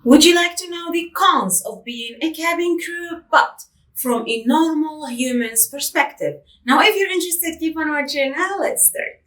Would you like to know the cons of being a cabin crew, but from a normal human's perspective? Now, if you're interested, keep on watching. Now, let's start.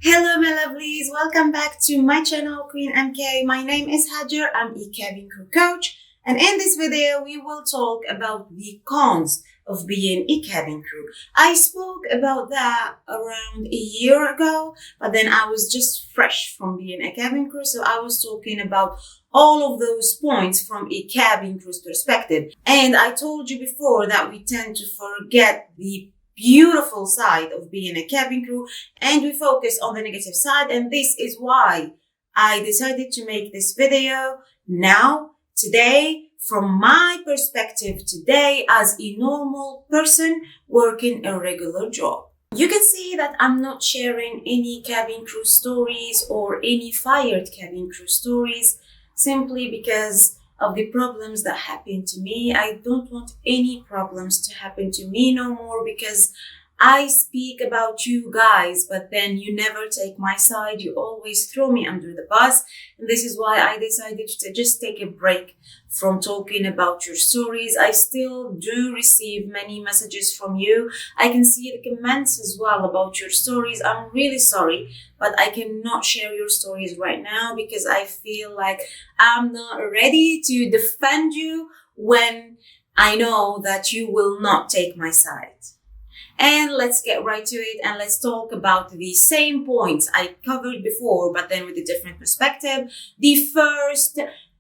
Hello, my lovelies. Welcome back to my channel, Queen MK. My name is Hajar. I'm a cabin crew coach. And in this video, we will talk about the cons of being a cabin crew. I spoke about that around a year ago, but then I was just fresh from being a cabin crew. So I was talking about all of those points from a cabin crew's perspective. And I told you before that we tend to forget the beautiful side of being a cabin crew and we focus on the negative side. And this is why I decided to make this video now, today, from my perspective today as a normal person working a regular job. You can see that I'm not sharing any cabin crew stories or any fired cabin crew stories simply because of the problems that happened to me. I don't want any problems to happen to me no more because I speak about you guys, but then you never take my side. You always throw me under the bus. And this is why I decided to just take a break from talking about your stories. I still do receive many messages from you. I can see the comments as well about your stories. I'm really sorry, but I cannot share your stories right now because I feel like I'm not ready to defend you when I know that you will not take my side. And let's get right to it and let's talk about the same points I covered before, but then with a different perspective. The first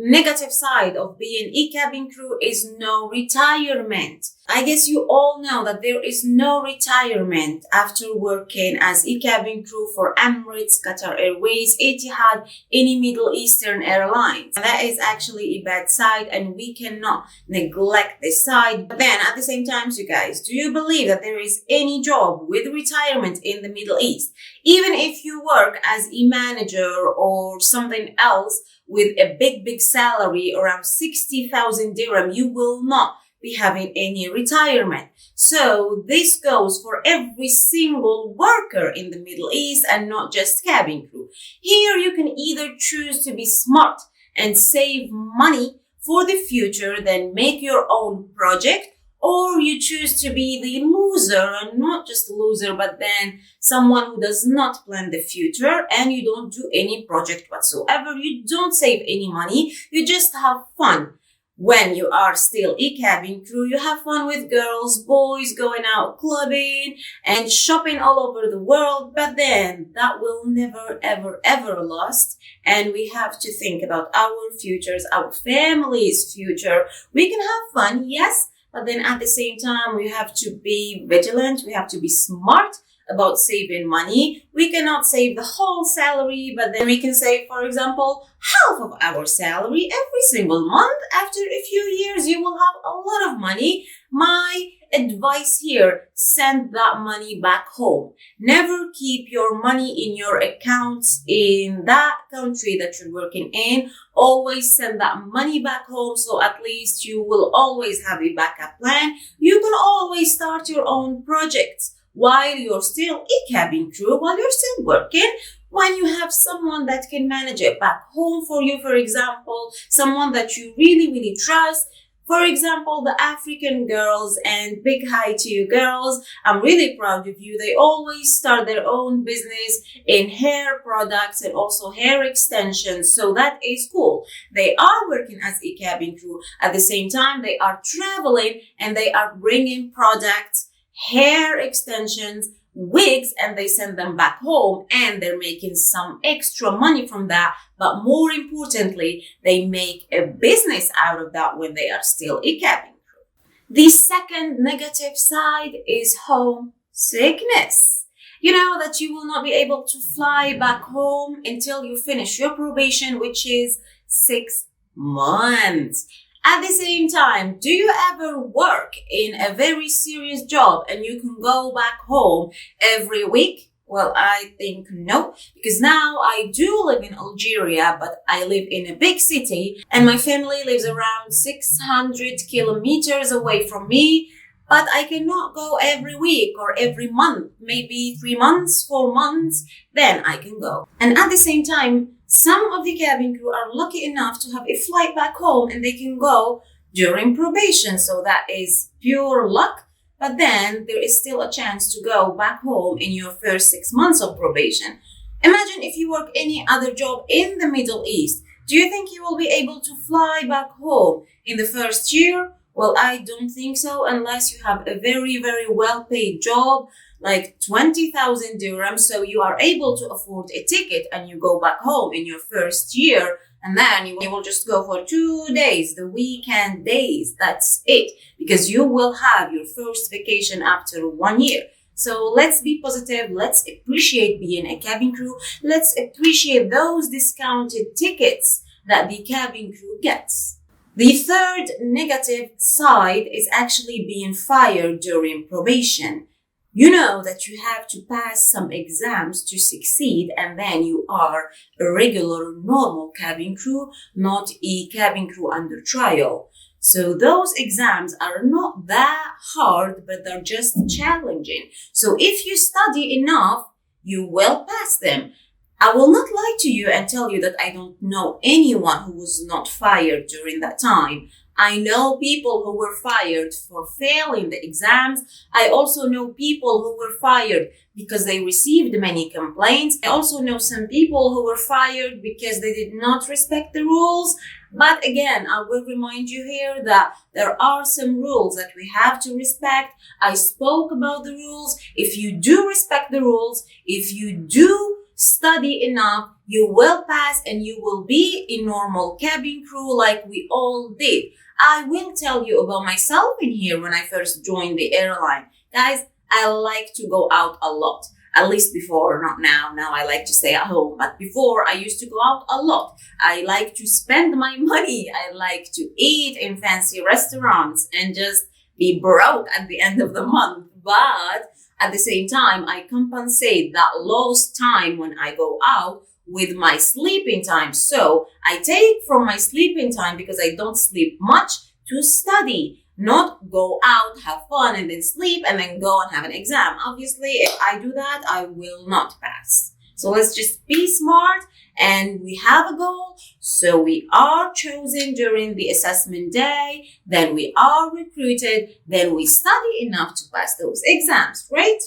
negative side of being a cabin crew is no retirement. I guess you all know that there is no retirement after working as a cabin crew for Emirates, Qatar Airways, Etihad, any Middle Eastern airlines. And that is actually a bad side and we cannot neglect this side. But then at the same time, you guys, do you believe that there is any job with retirement in the Middle East? Even if you work as a manager or something else with a big salary around 60,000 dirham, you will not be having any retirement. So this goes for every single worker in the Middle East and not just cabin crew. Here you can either choose to be smart and save money for the future, then make your own project, or you choose to be the loser, and not just a loser, but then someone who does not plan the future and you don't do any project whatsoever. You don't save any money. You just have fun. When you are still a cabin crew, you have fun with girls, boys, going out clubbing and shopping all over the world. But then that will never, ever last. And we have to think about our futures, our family's future. We can have fun, yes. But then at the same time, we have to be vigilant. We have to be smart about saving money. We cannot save the whole salary, but then we can save, for example, half of our salary every single month. After a few years, you will have a lot of money. My advice here, send that money back home. Never keep your money in your accounts in that country that you're working in. Always send that money back home, so at least you will always have a backup plan. You can always start your own projects while you're still a cabin crew, while you're still working. When you have someone that can manage it back home for you, for example, someone that you really trust. For example, the African girls, and big hi to you girls. I'm really proud of you. They always start their own business in hair products and also hair extensions. So that is cool. They are working as a cabin crew. At the same time, they are traveling and they are bringing products, hair extensions, wigs, and they send them back home and they're making some extra money from that. But more importantly, they make a business out of that when they are still a cabin crew. The second negative side is homesickness. You know that you will not be able to fly back home until you finish your probation, which is 6 months. At the same time, do you ever work in a very serious job and you can go back home every week? Well, I think no, because now I do live in Algeria, but I live in a big city and my family lives around 600 kilometers away from me. but I cannot go every week or every month, maybe 3 months, 4 months, then I can go. And at the same time, some of the cabin crew are lucky enough to have a flight back home and they can go during probation. So that is pure luck. But then there is still a chance to go back home in your first 6 months of probation. Imagine if you work any other job in the Middle East. Do you think you will be able to fly back home in the first year? Well, I don't think so, unless you have a very, very well-paid job, like 20,000 dirhams, so you are able to afford a ticket and you go back home in your first year, and then you will just go for 2 days, the weekend days. That's it, because you will have your first vacation after 1 year. So let's be positive. Let's appreciate being a cabin crew. Let's appreciate those discounted tickets that the cabin crew gets. The third negative side is actually being fired during probation. You know that you have to pass some exams to succeed, and then you are a regular, normal cabin crew, not a cabin crew under trial. So those exams are not that hard, but they're just challenging. So if you study enough, you will pass them. I will not lie to you and tell you that I don't know anyone who was not fired during that time. I know people who were fired for failing the exams. I also know people who were fired because they received many complaints. I also know some people who were fired because they did not respect the rules. But again, I will remind you here that there are some rules that we have to respect. I spoke about the rules. If you do respect the rules, if you do study enough, you will pass and you will be a normal cabin crew like we all did. I will tell you about myself in here when I first joined the airline. Guys, I like to go out a lot. At least before, not now. Now I like to stay at home. But before, I used to go out a lot. I like to spend my money. I like to eat in fancy restaurants and just be broke at the end of the month. But at the same time, I compensate that lost time when I go out with my sleeping time. So I take from my sleeping time, because I don't sleep much, to study. Not go out, have fun, and then sleep, and then go and have an exam. Obviously, if I do that, I will not pass. So let's just be smart, and we have a goal. So we are chosen during the assessment day, then we are recruited, then we study enough to pass those exams, right?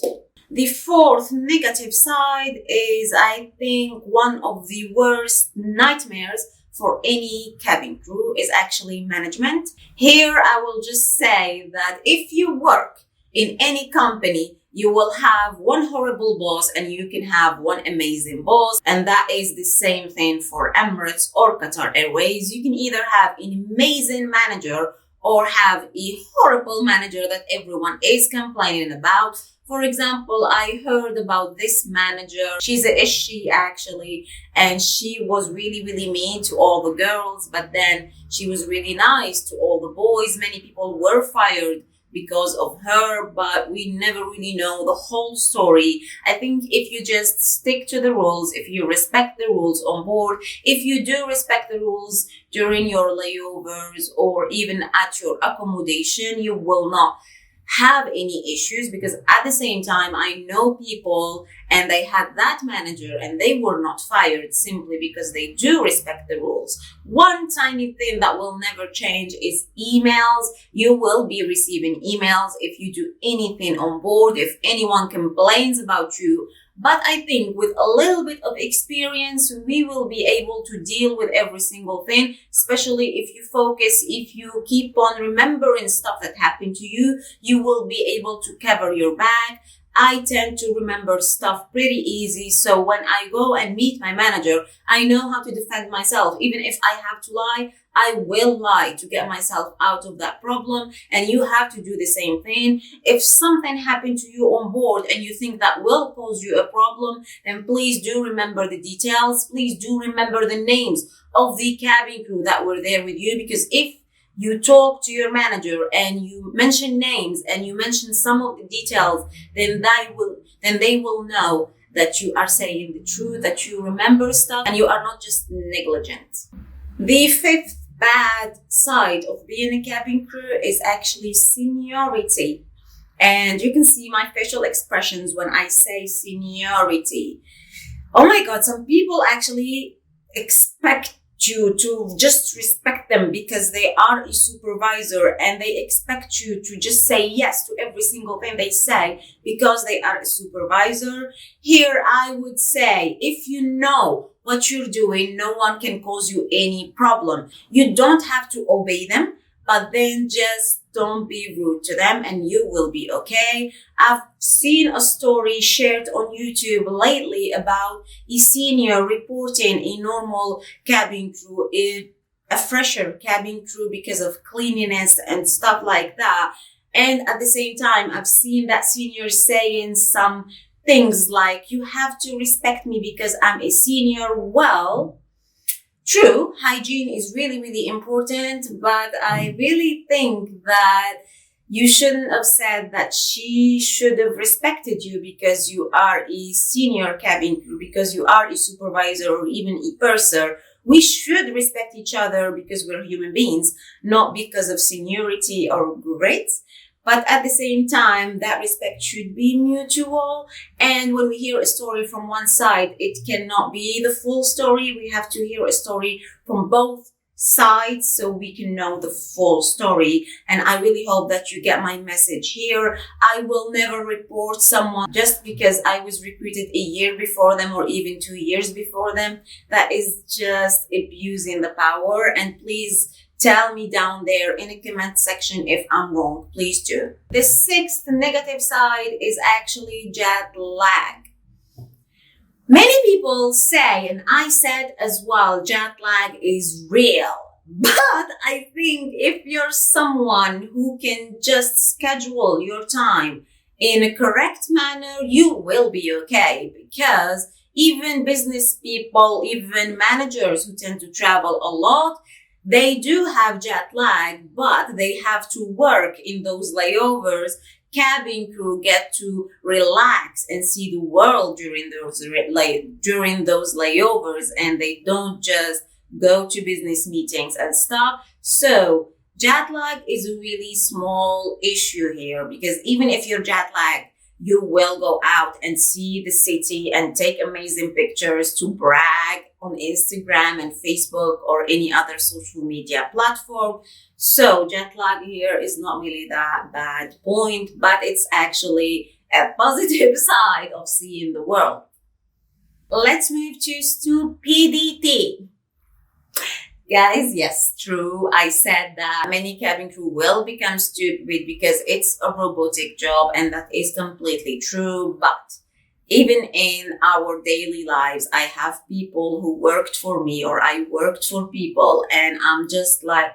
The fourth negative side is, I think, one of the worst nightmares for any cabin crew is actually management. Here, I will just say that if you work in any company, you will have one horrible boss and you can have one amazing boss. And that is the same thing for Emirates or Qatar Airways. You can either have an amazing manager or have a horrible manager that everyone is complaining about. For example, I heard about this manager. She's a Ishi actually, and she was really, really mean to all the girls, but then she was really nice to all the boys. Many people were fired because of her, but we never really know the whole story. I think if you just stick to the rules, if you respect the rules on board, if you do respect the rules during your layovers or even at your accommodation, you will not have any issues, because at the same time, I know people and they had that manager and they were not fired simply because they do respect the rules. One tiny thing that will never change is emails. You will be receiving emails if you do anything on board, if anyone complains about you. But I think with a little bit of experience, we will be able to deal with every single thing, especially if you focus, if you keep on remembering stuff that happened to you, you will be able to cover your back. I tend to remember stuff pretty easy. So when I go and meet my manager, I know how to defend myself. Even if I have to lie, I will lie to get myself out of that problem. And you have to do the same thing. If something happened to you on board and you think that will cause you a problem, then please do remember the details. Please do remember the names of the cabin crew that were there with you, because if you talk to your manager and you mention names and you mention some of the details, then they will know that you are saying the truth, that you remember stuff and you are not just negligent. The fifth bad side of being a cabin crew is actually seniority. And you can see my facial expressions when I say seniority. Oh my God, some people actually expect you to just respect them because they are a supervisor, and they expect you to just say yes to every single thing they say because they are a supervisor. Here, I would say, if you know what you're doing, no one can cause you any problem. You don't have to obey them, but then just don't be rude to them and you will be okay. I've seen a story shared on YouTube lately about a senior reporting a normal cabin crew, a fresher cabin crew, because of cleanliness and stuff like that. And at the same time, I've seen that senior saying some things like, you have to respect me because I'm a senior. Well, true, hygiene is really, really important, but I really think that you shouldn't have said that she should have respected you because you are a senior cabin crew, because you are a supervisor or even a purser. We should respect each other because we're human beings, not because of seniority or grades. But at the same time, that respect should be mutual. And when we hear a story from one side, it cannot be the full story. We have to hear a story from both sides so we can know the full story. And I really hope that you get my message here. I will never report someone just because I was recruited a year before them or even 2 years before them. That is just abusing the power. And please tell me down there in the comment section if I'm wrong. Please do. The sixth negative side is actually jet lag. Many people say, and I said as well, jet lag is real. But I think if you're someone who can just schedule your time in a correct manner, you will be okay. Because even business people, even managers who tend to travel a lot, they do have jet lag, but they have to work in those layovers. Cabin crew get to relax and see the world during those layovers, and they don't just go to business meetings and stuff. So jet lag is a really small issue here, because even if you're jet lagged, you will go out and see the city and take amazing pictures to brag on Instagram and Facebook or any other social media platform. So jet lag here is not really that bad point, but it's actually a positive side of seeing the world. Let's move to stupidity. Guys, yes, true. I said that many cabin crew will become stupid because it's a robotic job, and that is completely true. But even in our daily lives, I have people who worked for me, or I worked for people, and I'm just like,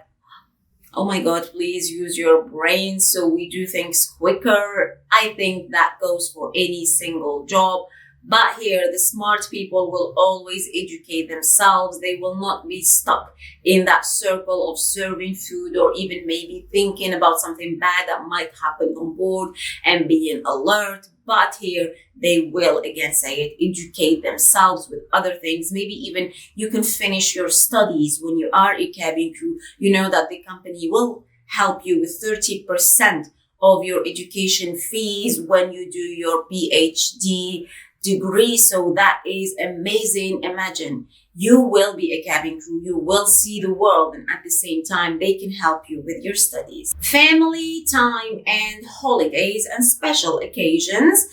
oh my God, please use your brain so we do things quicker. I think that goes for any single job. But here, the smart people will always educate themselves. They will not be stuck in that circle of serving food, or even maybe thinking about something bad that might happen on board and being alert. But here, they will, again say it, educate themselves with other things. Maybe even you can finish your studies when you are a cabin crew. You know that the company will help you with 30% of your education fees when you do your PhD degree. So that is amazing. Imagine you will be a cabin crew, you will see the world, and at the same time they can help you with your studies. Family time and holidays and special occasions.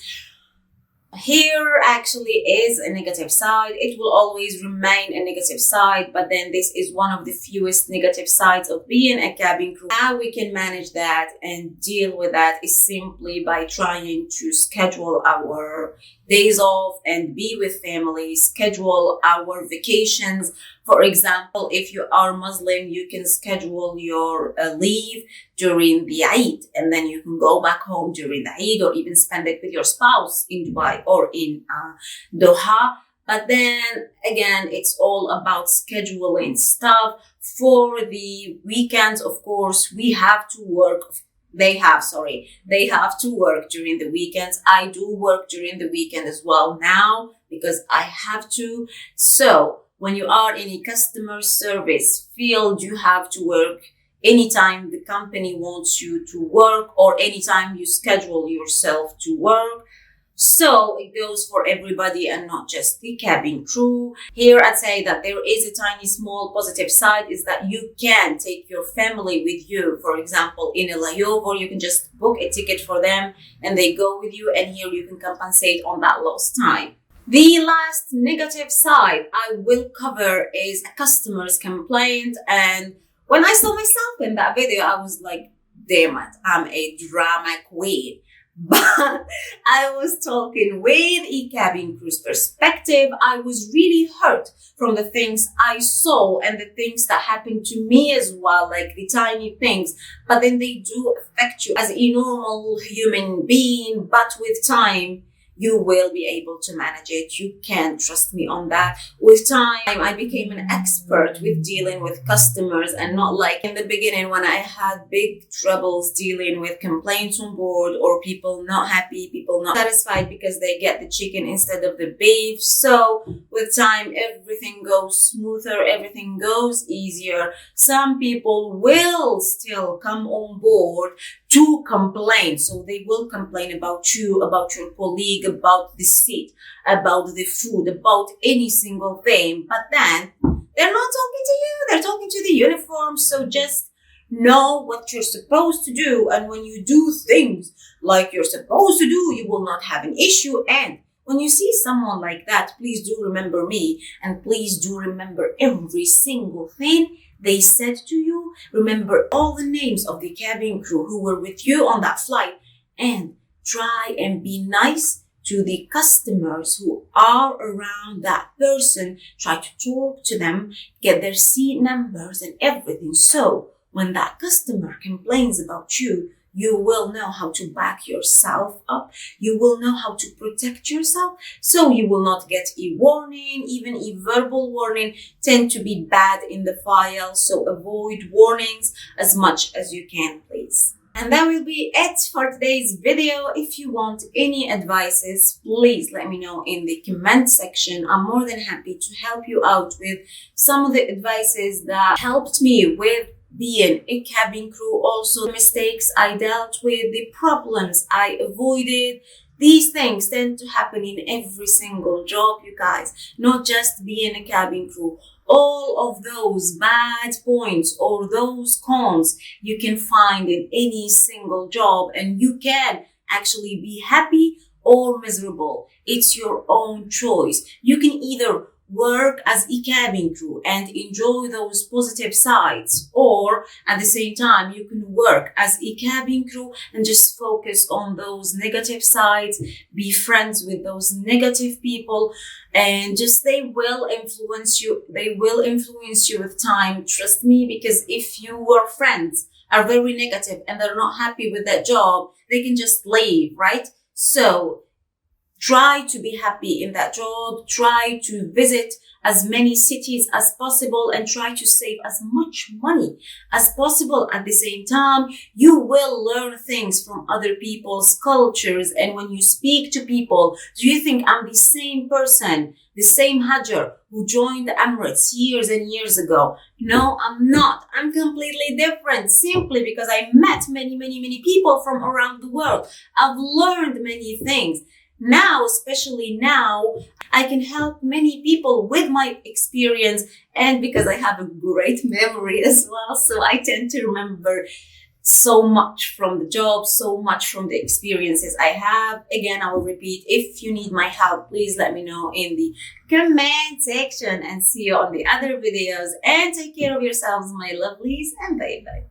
Here actually is a negative side. It will always remain a negative side, but then this is one of the fewest negative sides of being a cabin crew. How we can manage that and deal with that is simply by trying to schedule our days off and be with family, schedule our vacations. For example, if you are Muslim, you can schedule your leave during the Eid, and then you can go back home during the Eid, or even spend it with your spouse in Dubai or in Doha. But then again, it's all about scheduling stuff. For the weekends, of course, we have to work. They have to work during the weekends. I do work during the weekend as well now because I have to. So when you are in a customer service field, you have to work anytime the company wants you to work or anytime you schedule yourself to work. So it goes for everybody and not just the cabin crew. Here I'd say that there is a tiny small positive side is that you can take your family with you. For example, in a layover, you can just book a ticket for them and they go with you, and here you can compensate on that lost time. The last negative side I will cover is a customer's complaint. And when I saw myself in that video, I was like, damn it, I'm a drama queen. But I was talking with a cabin crew's perspective. I was really hurt from the things I saw and the things that happened to me as well, like the tiny things. But then they do affect you as a normal human being. But with time, you will be able to manage it. You can trust me on that. With time, I became an expert with dealing with customers, and not like in the beginning when I had big troubles dealing with complaints on board or people not happy, people not satisfied because they get the chicken instead of the beef. So with time, everything goes smoother, everything goes easier. Some people will still come on board to complain. So they will complain about you, about your colleague, about the seat, about the food, about any single thing. But then they're not talking to you, they're talking to the uniform. So just know what you're supposed to do. And when you do things like you're supposed to do, you will not have an issue. And when you see someone like that, please do remember me, and please do remember every single thing they said to you. Remember all the names of the cabin crew who were with you on that flight, and try and be nice to the customers who are around that person. Try to talk to them, get their seat numbers and everything. So when that customer complains about you, you will know how to back yourself up. You will know how to protect yourself. So you will not get a warning. Even a verbal warning tend to be bad in the file. So avoid warnings as much as you can, please. And that will be it for today's video. If you want any advices, please let me know in the comment section. I'm more than happy to help you out with some of the advices that helped me with being a cabin crew, also the mistakes I dealt with, the problems I avoided. These things tend to happen in every single job, you guys, not just being a cabin crew. All of those bad points or those cons you can find in any single job, and you can actually be happy or miserable. It's your own choice. You can either work as a cabin crew and enjoy those positive sides, or at the same time you can work as a cabin crew and just focus on those negative sides, be friends with those negative people, and just they will influence you with time. Trust me, because if your friends are very negative and they're not happy with that job, they can just leave, right? So try to be happy in that job. Try to visit as many cities as possible and try to save as much money as possible. At the same time, you will learn things from other people's cultures. And when you speak to people, do you think I'm the same person, the same Hajar who joined the Emirates years and years ago? No, I'm not. I'm completely different, simply because I met many people from around the world. I've learned many things. Now, especially now, I can help many people with my experience, and because I have a great memory as well, so I tend to remember so much from the job, so much from the experiences I have. Again, I will repeat, if you need my help, please let me know in the comment section, and see you on the other videos. And take care of yourselves, my lovelies, and bye bye.